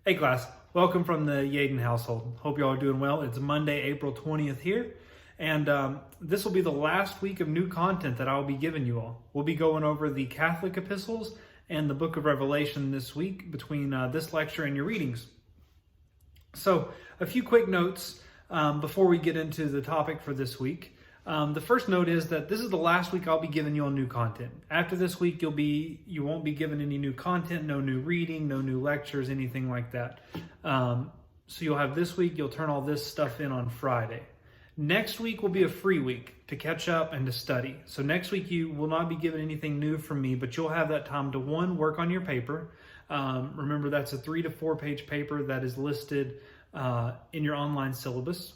Hey class, welcome from the Yaden household. Hope you all are doing well. It's Monday, April 20th here, and this will be the last week of new content that I'll be giving you all. We'll be going over the Catholic epistles and the book of Revelation this week between this lecture and your readings. So a few quick notes before we get into the topic for this week. The first note is that this is the last week I'll be giving you all new content. After this week, you won't be given any new content, no new reading, no new lectures, anything like that. So you'll have this week, you'll turn all this stuff in on Friday. Next week will be a free week to catch up and to study. So next week you will not be given anything new from me, but you'll have that time to work on your paper. Remember, that's a 3 to 4 page paper that is listed in your online syllabus.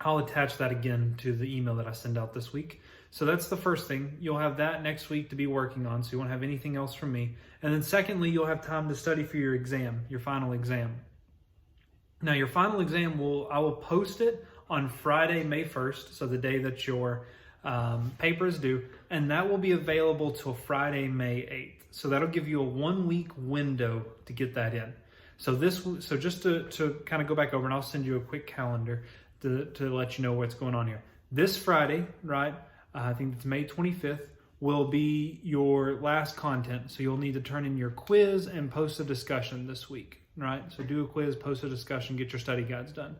I'll attach that again to the email that I send out this week. So that's the first thing. You'll have that next week to be working on, so you won't have anything else from me. And then secondly, you'll have time to study for your exam, your final exam. Now your final exam, I will post it on Friday, May 1st, so the day that your paper is due, and that will be available till Friday, May 8th. So that'll give you a 1 week window to get that in. So just to kind of go back over, and I'll send you a quick calendar to let you know what's going on here. This Friday, right, I think it's May 25th, will be your last content. So you'll need to turn in your quiz and post a discussion this week, right? So do a quiz, post a discussion, get your study guides done.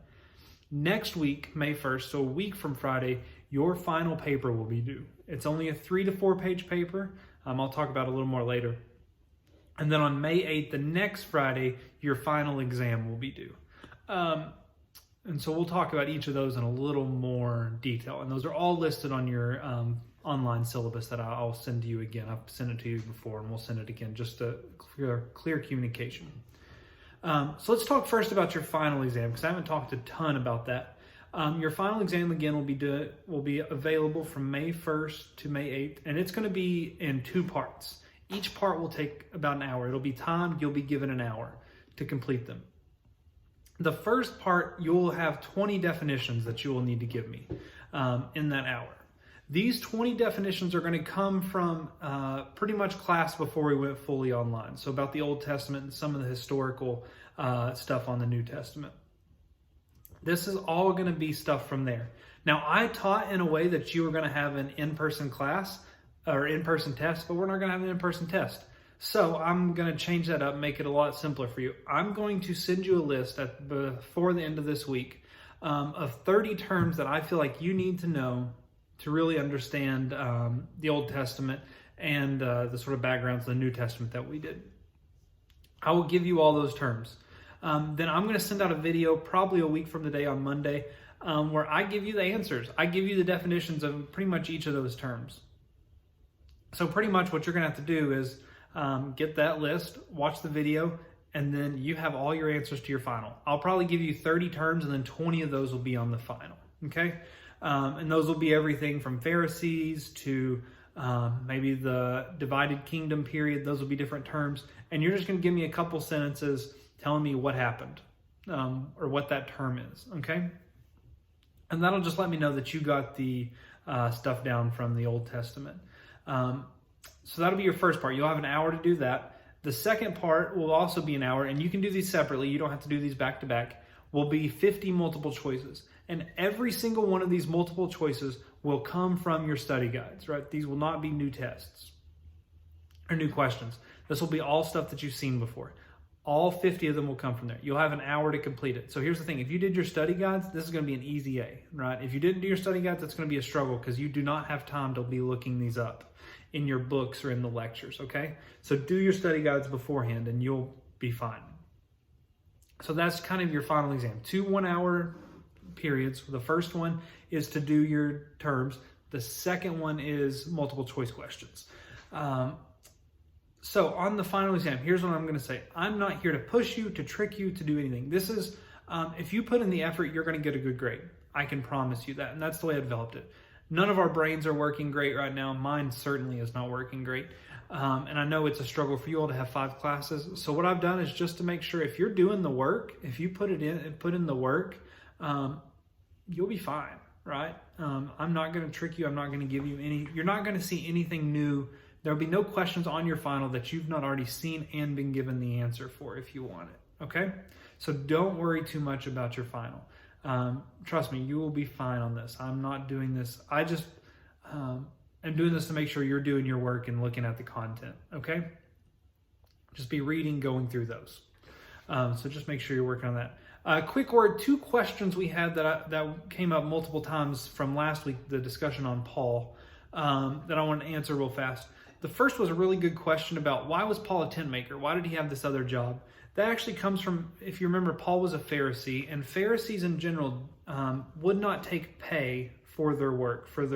Next week, May 1st, so a week from Friday, your final paper will be due. It's only a 3 to 4 page paper. I'll talk about it a little more later. And then on May 8th, the next Friday, your final exam will be due. And so we'll talk about each of those in a little more detail. And those are all listed on your online syllabus that I'll send to you again. I've sent it to you before, and we'll send it again just to clear communication. So let's talk first about your final exam, because I haven't talked a ton about that. Your final exam, again, will be available from May 1st to May 8th, and it's going to be in 2 parts. Each part will take about an hour. It'll be timed. You'll be given an hour to complete them. The first part, you'll have 20 definitions that you will need to give me in that hour. These 20 definitions are going to come from pretty much class before we went fully online. So about the Old Testament and some of the historical stuff on the New Testament. This is all going to be stuff from there. Now, I taught in a way that you were going to have an in-person class or in-person test, but we're not going to have an in-person test. So I'm going to change that up, make it a lot simpler for you. I'm going to send you a list before the end of this week of 30 terms that I feel like you need to know to really understand the Old Testament and the sort of backgrounds of the New Testament that we did. I will give you all those terms. Then I'm going to send out a video probably a week from today on Monday where I give you the answers. I give you the definitions of pretty much each of those terms. So pretty much what you're going to have to do is get that list, watch the video, and then you have all your answers to your final. I'll probably give you 30 terms, and then 20 of those will be on the final, okay? And those will be everything from Pharisees to maybe the divided kingdom period. Those will be different terms. And you're just going to give me a couple sentences telling me what happened or what that term is, okay? And that'll just let me know that you got the stuff down from the Old Testament. So that'll be your first part. You'll have an hour to do that. The second part will also be an hour, and you can do these separately. You don't have to do these back to back. Will be 50 multiple choices. And every single one of these multiple choices will come from your study guides, right? These will not be new tests or new questions. This will be all stuff that you've seen before. All 50 of them will come from there. You'll have an hour to complete it. So here's the thing. If you did your study guides, this is going to be an easy A, right? If you didn't do your study guides, it's going to be a struggle because you do not have time to be looking these up in your books or in the lectures, okay? So do your study guides beforehand and you'll be fine. So that's kind of your final exam. 2 1-hour periods. The first one is to do your terms. The second one is multiple choice questions. So on the final exam, here's what I'm going to say. I'm not here to push you, to trick you, to do anything. This is, if you put in the effort, you're going to get a good grade. I can promise you that. And that's the way I developed it. None of our brains are working great right now. Mine certainly is not working great. And I know it's a struggle for you all to have 5 classes. So what I've done is just to make sure if you're doing the work, if you put in the work, you'll be fine, right? I'm not going to trick you. I'm not going to give you you're not going to see anything new. There'll be no questions on your final that you've not already seen and been given the answer for if you want it. okay? So don't worry too much about your final. Trust me, you will be fine on this. I'm not doing this. I just am doing this to make sure you're doing your work and looking at the content, okay? Just be reading, going through those. So just make sure you're working on that. Quick word, 2 questions we had that came up multiple times from last week, the discussion on Paul, that I want to answer real fast. The first was a really good question about why was Paul a tent maker? Why did he have this other job? That actually comes from, if you remember, Paul was a Pharisee, and Pharisees in general would not take pay for their work, for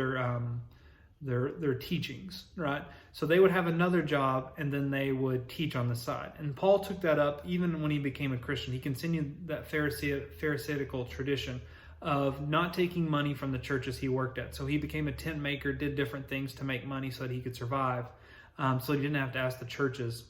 their teachings, right? So they would have another job, and then they would teach on the side. And Paul took that up even when he became a Christian. He continued that Pharisaical tradition of not taking money from the churches he worked at. So he became a tent maker, did different things to make money so that he could survive. So he didn't have to ask the churches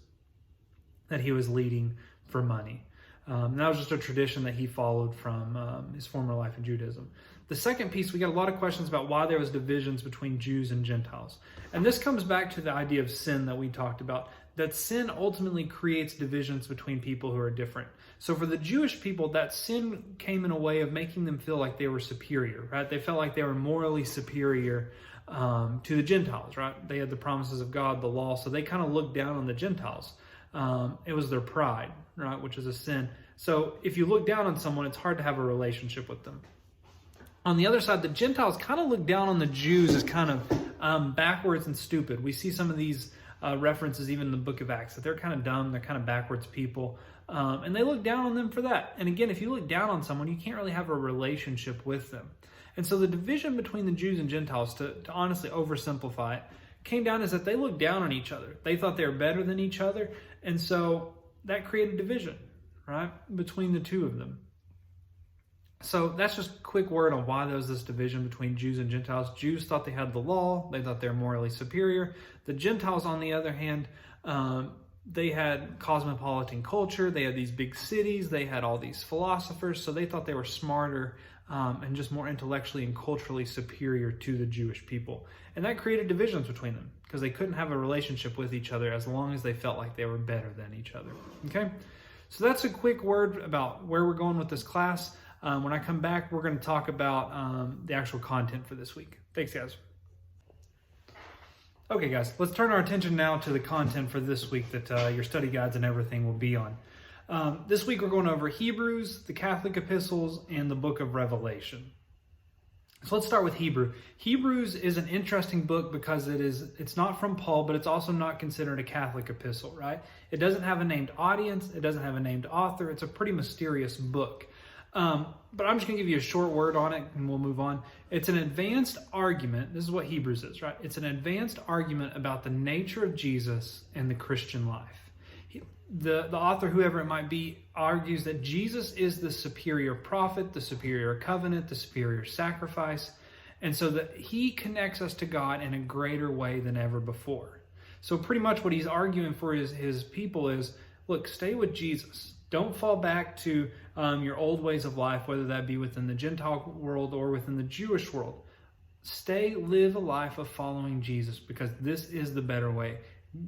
that he was leading for money. That was just a tradition that he followed from his former life in Judaism. The second piece, we got a lot of questions about why there was divisions between Jews and Gentiles. And this comes back to the idea of sin that we talked about, that sin ultimately creates divisions between people who are different. So for the Jewish people, that sin came in a way of making them feel like they were superior, right? They felt like they were morally superior to the Gentiles, right? They had the promises of God, the law, so they kind of looked down on the Gentiles. It was their pride, right, which is a sin. So if you look down on someone, it's hard to have a relationship with them. On the other side, the Gentiles kind of look down on the Jews as kind of backwards and stupid. We see some of these references even in the book of Acts, that they're kind of dumb, they're kind of backwards people, and they look down on them for that. And again, if you look down on someone, you can't really have a relationship with them. And so the division between the Jews and Gentiles, to honestly oversimplify it, came down as that they looked down on each other. They thought they were better than each other, and so that created division, right, between the two of them. So that's just a quick word on why there was this division between Jews and Gentiles. Jews thought they had the law. They thought they were morally superior. The Gentiles, on the other hand, they had cosmopolitan culture. They had these big cities. They had all these philosophers. So they thought they were smarter and just more intellectually and culturally superior to the Jewish people. And that created divisions between them because they couldn't have a relationship with each other as long as they felt like they were better than each other. Okay? So that's a quick word about where we're going with this class. When I come back, we're going to talk about the actual content for this week. Thanks, guys. Okay, guys, let's turn our attention now to the content for this week that your study guides and everything will be on. This week, we're going over Hebrews, the Catholic Epistles, and the book of Revelation. So let's start with Hebrew. Hebrews is an interesting book because it's not from Paul, but it's also not considered a Catholic epistle, right? It doesn't have a named audience. It doesn't have a named author. It's a pretty mysterious book. But I'm just going to give you a short word on it and we'll move on. It's an advanced argument. This is what Hebrews is, right? It's an advanced argument about the nature of Jesus and the Christian life. The author, whoever it might be, argues that Jesus is the superior prophet, the superior covenant, the superior sacrifice, and so that he connects us to God in a greater way than ever before. So pretty much what he's arguing for his people is, look, stay with Jesus. Don't fall back to your old ways of life, whether that be within the Gentile world or within the Jewish world. Live a life of following Jesus because this is the better way.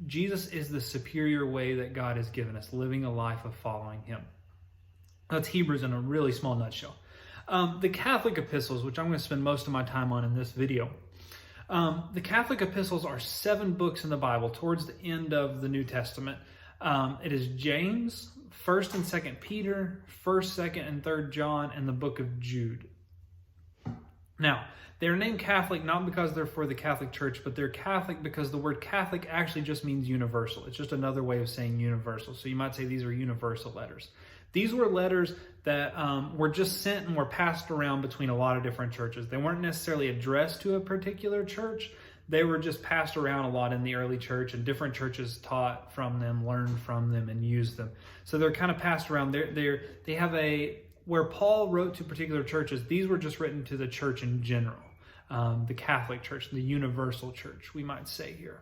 Jesus is the superior way that God has given us, living a life of following him. That's Hebrews in a really small nutshell. The Catholic epistles, which I'm going to spend most of my time on in this video. The Catholic epistles are 7 books in the Bible towards the end of the New Testament. It is James, 1st and 2nd Peter, 1st, 2nd, and 3rd John, and the book of Jude. Now, they're named Catholic not because they're for the Catholic Church, but they're Catholic because the word Catholic actually just means universal. It's just another way of saying universal. So you might say these are universal letters. These were letters that were just sent and were passed around between a lot of different churches. They weren't necessarily addressed to a particular church. They were just passed around a lot in the early church, and different churches taught from them, learned from them, and used them. So they're kind of passed around. They have where Paul wrote to particular churches, these were just written to the church in general. The Catholic Church, the universal church, we might say here.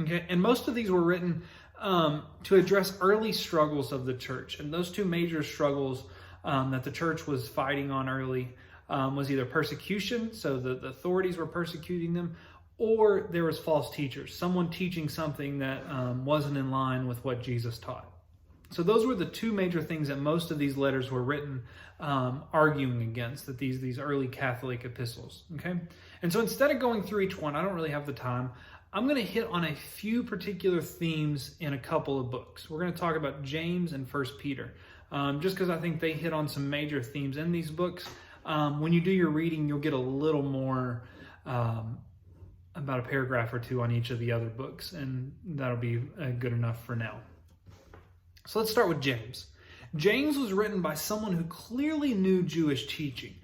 Okay, and most of these were written to address early struggles of the church. And those 2 major struggles that the church was fighting on early was either persecution, so the authorities were persecuting them, or there was false teachers, someone teaching something that wasn't in line with what Jesus taught. So those were the two major things that most of these letters were written arguing against, that these early Catholic epistles, okay? And so instead of going through each one, I don't really have the time, I'm going to hit on a few particular themes in a couple of books. We're going to talk about James and 1 Peter, just because I think they hit on some major themes in these books. When you do your reading, you'll get a little more about a paragraph or two on each of the other books, and that'll be good enough for now. So let's start with James. James was written by someone who clearly knew Jewish teaching.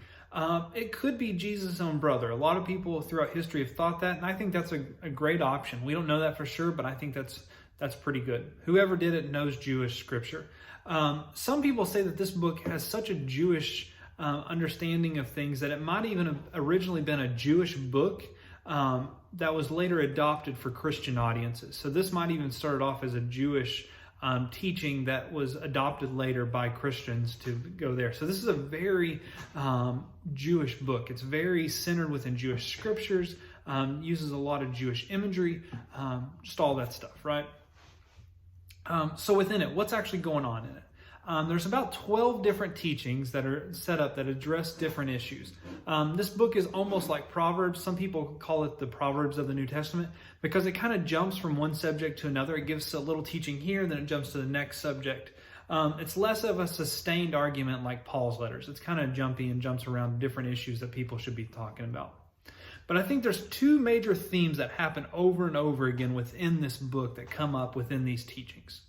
It could be Jesus' own brother. A lot of people throughout history have thought that, and I think that's a great option. We don't know that for sure, but I think that's pretty good. Whoever did it knows Jewish scripture. Some people say that this book has such a Jewish understanding of things that it might even have originally been a Jewish book that was later adopted for Christian audiences. So this might even started off as a Jewish teaching that was adopted later by Christians to go there. So this is a very Jewish book. It's very centered within Jewish scriptures, uses a lot of Jewish imagery, just all that stuff, right? So within it, what's actually going on in it? There's about 12 different teachings that are set up that address different issues. This book is almost like Proverbs. Some people call it the Proverbs of the New Testament because it kind of jumps from one subject to another. It gives a little teaching here, then it jumps to the next subject. It's less of a sustained argument like Paul's letters. It's kind of jumpy and jumps around different issues that people should be talking about. But I think there's two major themes that happen over and over again within this book that come up within these teachings.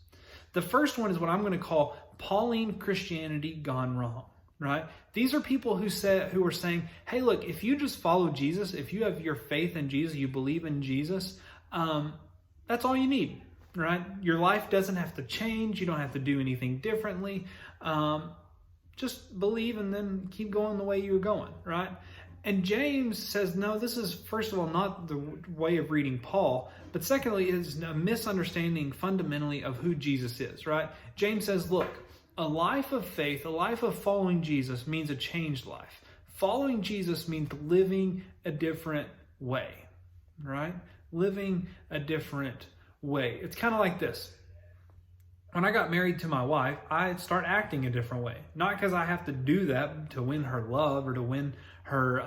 The first one is what I'm going to call Pauline Christianity gone wrong, right? These are people who are saying, hey, look, if you just follow Jesus, if you have your faith in Jesus, you believe in Jesus, that's all you need, right? Your life doesn't have to change. You don't have to do anything differently. Just believe and then keep going the way you were going, right? And James says, no, this is, first of all, not the way of reading Paul, but secondly, is a misunderstanding fundamentally of who Jesus is, right? James says, look, a life of faith, a life of following Jesus means a changed life. Following Jesus means living a different way, right? Living a different way. It's kind of like this. When I got married to my wife, I start acting a different way. Not because I have to do that to win her love or to win her,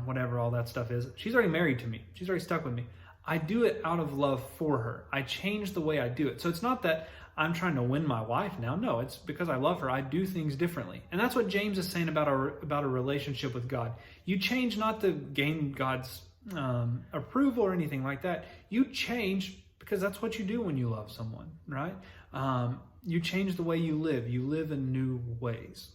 whatever all that stuff is. She's already married to me. She's already stuck with me. I do it out of love for her. I change the way I do it. So it's not that I'm trying to win my wife now. No, it's because I love her. I do things differently. And that's what James is saying about a relationship with God. You change not to gain God's approval or anything like that. You change because that's what you do when you love someone, right? You change the way you live. You live in new ways.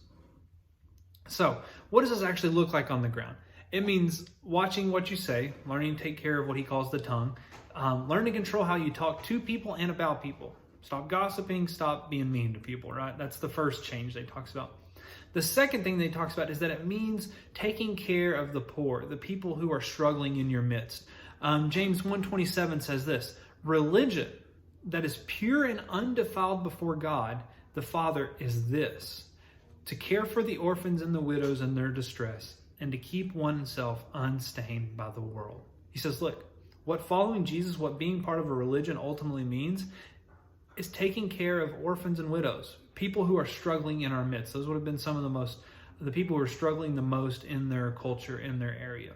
So what does this actually look like on the ground? It means watching what you say, learning to take care of what he calls the tongue, learn to control how you talk to people and about people. Stop gossiping, stop being mean to people, right? That's the first change that he talks about. The second thing that he talks about is that it means taking care of the poor, the people who are struggling in your midst. James 1:27 says this, religion that is pure and undefiled before God, the Father, is this, to care for the orphans and the widows in their distress, and to keep oneself unstained by the world. He says, look, what following Jesus, what being part of a religion ultimately means is taking care of orphans and widows, people who are struggling in our midst. Those would have been some of the people who are struggling the most in their culture, in their area.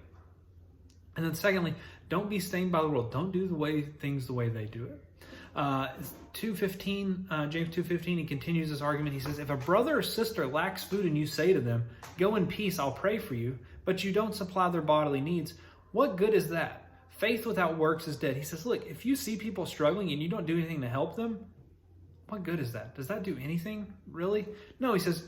And then secondly, don't be stained by the world. Don't do things the way they do it. 2:15, James 2:15, he continues this argument. He says, if a brother or sister lacks food and you say to them, go in peace, I'll pray for you, but you don't supply their bodily needs, what good is that? Faith without works is dead. He says, look, if you see people struggling and you don't do anything to help them, what good is that? Does that do anything, really? No, he says,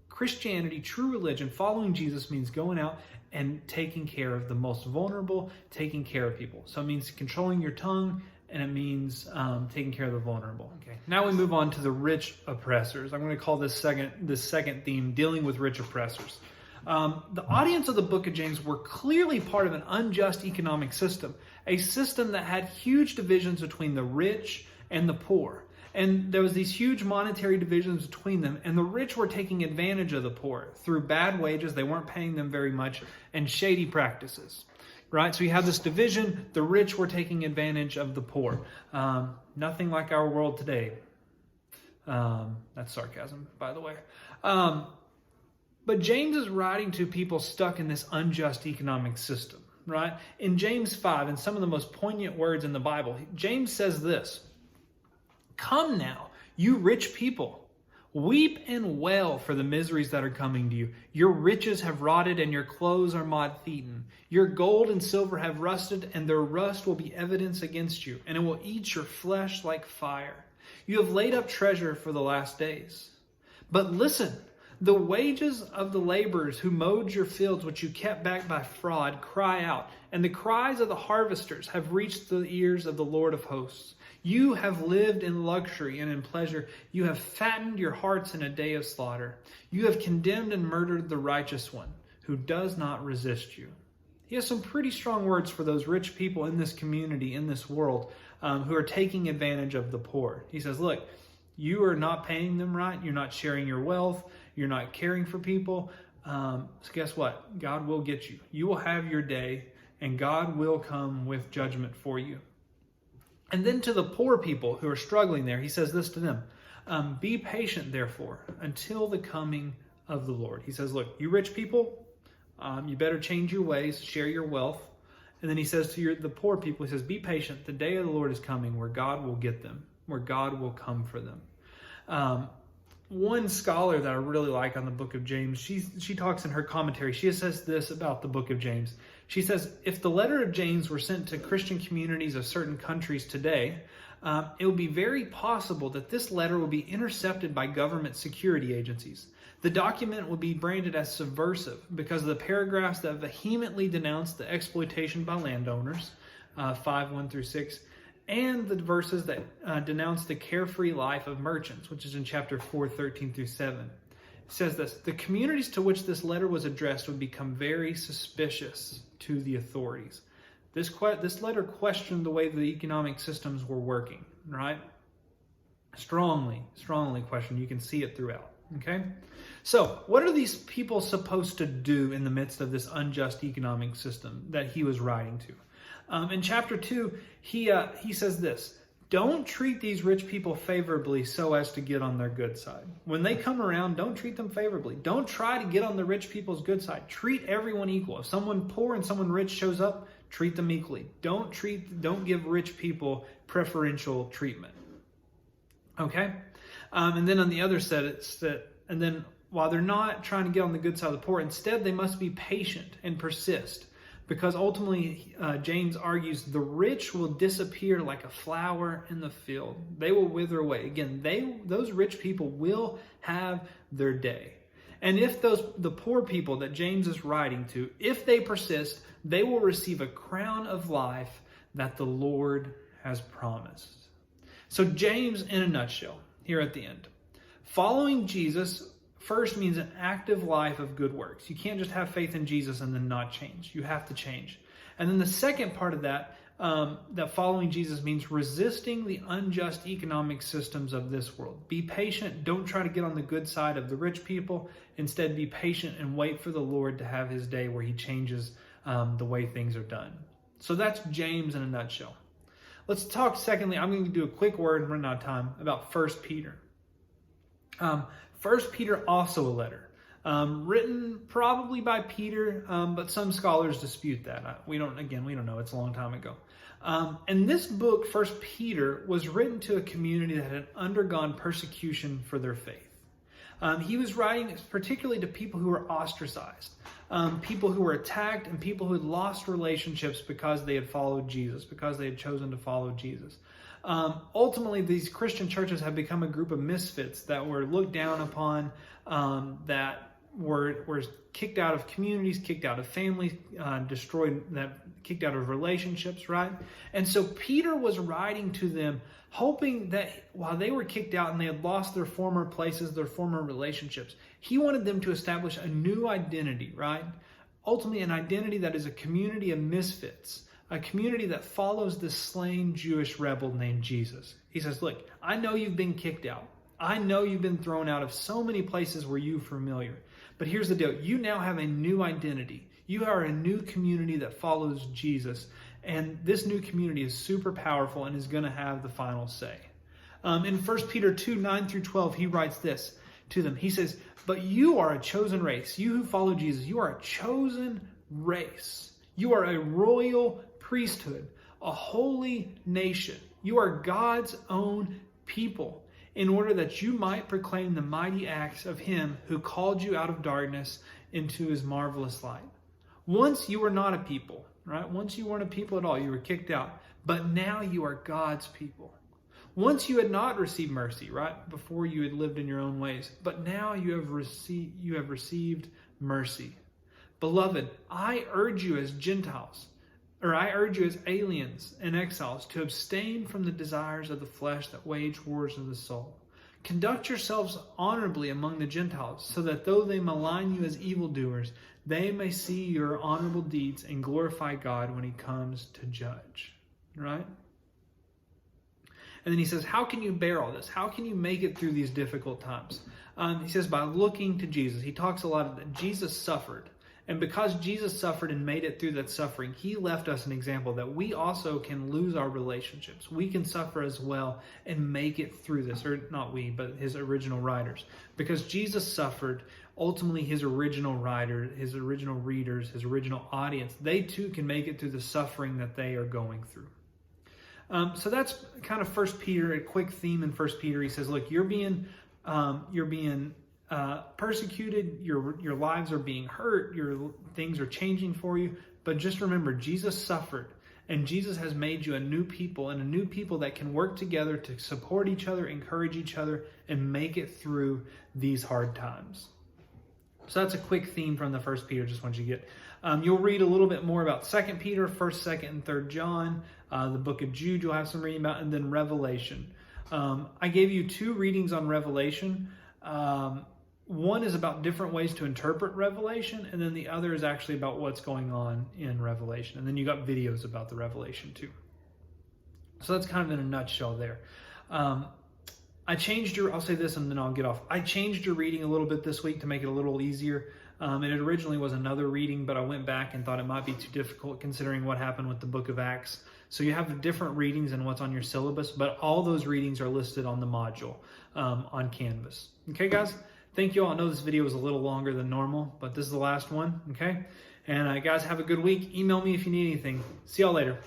Christianity, true religion, following Jesus means going out and taking care of the most vulnerable, taking care of people. So it means controlling your tongue, and it means taking care of the vulnerable. Okay. Now we move on to the rich oppressors. I'm going to call this second theme, dealing with rich oppressors. The audience of the book of James were clearly part of an unjust economic system, a system that had huge divisions between the rich and the poor. And there was these huge monetary divisions between them, and the rich were taking advantage of the poor through bad wages. They weren't paying them very much, and shady practices. right? So you have this division. The rich were taking advantage of the poor. Nothing like our world today. That's sarcasm, by the way. But James is writing to people stuck in this unjust economic system, right? In James 5, in some of the most poignant words in the Bible, James says this: "Come now, you rich people, weep and wail for the miseries that are coming to you. Your riches have rotted and your clothes are moth-eaten. Your gold and silver have rusted, and their rust will be evidence against you, and it will eat your flesh like fire. You have laid up treasure for the last days. But listen, the wages of the laborers who mowed your fields, which you kept back by fraud, cry out, and the cries of the harvesters have reached the ears of the Lord of hosts. You have lived in luxury and in pleasure. You have fattened your hearts in a day of slaughter. You have condemned and murdered the righteous one, who does not resist you." He has some pretty strong words for those rich people in this community, in this world, who are taking advantage of the poor. He says, look, you are not paying them right. You're not sharing your wealth. You're not caring for people. So guess what? God will get you. You will have your day, and God will come with judgment for you. And then to the poor people who are struggling there, he says this to them: "Be patient, therefore, until the coming of the Lord." He says, look, you rich people, you better change your ways, share your wealth. And then he says to the poor people, he says, be patient. The day of the Lord is coming where God will get them, where God will come for them. One scholar that I really like on the book of James, she talks in her commentary. She says this about the book of James. She says, if the letter of James were sent to Christian communities of certain countries today, it would be very possible that this letter will be intercepted by government security agencies. The document will be branded as subversive because of the paragraphs that vehemently denounce the exploitation by landowners, 5:1-6, and the verses that denounce the carefree life of merchants, which is in chapter 4:13-7. It says this: the communities to which this letter was addressed would become very suspicious to the authorities. This letter questioned the way the economic systems were working, right? Strongly questioned. You can see it throughout, okay? So what are these people supposed to do in the midst of this unjust economic system that he was writing to? In chapter 2, he says this: don't treat these rich people favorably so as to get on their good side. When they come around, don't treat them favorably. Don't try to get on the rich people's good side. Treat everyone equal. If someone poor and someone rich shows up, treat them equally. Don't give rich people preferential treatment. Okay? And then on the other side, it's that, and then while they're not trying to get on the good side of the poor, instead they must be patient and persist. Because ultimately, James argues, the rich will disappear like a flower in the field. They will wither away. Again, those rich people will have their day. And if the poor people that James is writing to, if they persist, they will receive a crown of life that the Lord has promised. So James, in a nutshell, here at the end, following Jesus first means an active life of good works. You can't just have faith in Jesus and then not change. You have to change. And then the second part of that, that following Jesus means resisting the unjust economic systems of this world. Be patient. Don't try to get on the good side of the rich people. Instead, be patient and wait for the Lord to have his day where he changes the way things are done. So that's James in a nutshell. Let's talk, secondly, I'm going to do a quick word and run out of time about 1 Peter. 1 Peter, also a letter, written probably by Peter, but some scholars dispute that. We don't know. It's a long time ago. And this book, 1 Peter, was written to a community that had undergone persecution for their faith. He was writing particularly to people who were ostracized, people who were attacked, and people who had lost relationships because they had followed Jesus, because they had chosen to follow Jesus. Ultimately, these Christian churches have become a group of misfits that were looked down upon, that were kicked out of communities, kicked out of families, kicked out of relationships, right? And so Peter was writing to them, hoping that while they were kicked out and they had lost their former places, their former relationships, he wanted them to establish a new identity, right? Ultimately, an identity that is a community of misfits, a community that follows this slain Jewish rebel named Jesus. He says, look, I know you've been kicked out. I know you've been thrown out of so many places where you're familiar. But here's the deal. You now have a new identity. You are a new community that follows Jesus. And this new community is super powerful and is going to have the final say. In 1 Peter 2, 9 through 12, he writes this to them. He says, "But you are a chosen race. You who follow Jesus, you are a chosen race. You are a royal priesthood, a holy nation. You are God's own people, in order that you might proclaim the mighty acts of him who called you out of darkness into his marvelous light." Once you were not a people, right? Once you weren't a people at all. You were kicked out. But now you are God's people. Once you had not received mercy, right? Before you had lived in your own ways. But now you have received mercy. Beloved, I urge you as Gentiles, or I urge you as aliens and exiles, to abstain from the desires of the flesh that wage wars of the soul. Conduct yourselves honorably among the Gentiles, so that though they malign you as evildoers, they may see your honorable deeds and glorify God when he comes to judge. Right? And then he says, how can you bear all this? How can you make it through these difficult times? He says, by looking to Jesus. He talks a lot of that. Jesus suffered. And because Jesus suffered and made it through that suffering, he left us an example that we also can lose our relationships. We can suffer as well and make it through this. Or not we, but his original writers. Because Jesus suffered, ultimately his original writer, his original readers, his original audience, they too can make it through the suffering that they are going through. So that's kind of 1 Peter, a quick theme in 1 Peter. He says, look, you're being persecuted, your lives are being hurt, things are changing for you, but just remember, Jesus suffered, and Jesus has made you a new people, and a new people that can work together to support each other, encourage each other, and make it through these hard times. So that's a quick theme from the 1 Peter, just want you to get. You'll read a little bit more about 2 Peter, 1st, 2nd, and 3rd John, the book of Jude you'll have some reading about, and then Revelation. I gave you 2 readings on Revelation. One is about different ways to interpret Revelation, and then the other is actually about what's going on in Revelation. And then you got videos about the Revelation too. So that's kind of in a nutshell there. I changed I'll say this and then I'll get off. I changed your reading a little bit this week to make it a little easier. And it originally was another reading, but I went back and thought it might be too difficult considering what happened with the book of Acts. So you have different readings than what's on your syllabus, but all those readings are listed on the module on Canvas. Okay, guys? Thank you all. I know this video was a little longer than normal, but this is the last one, okay? And guys, have a good week. Email me if you need anything. See y'all later.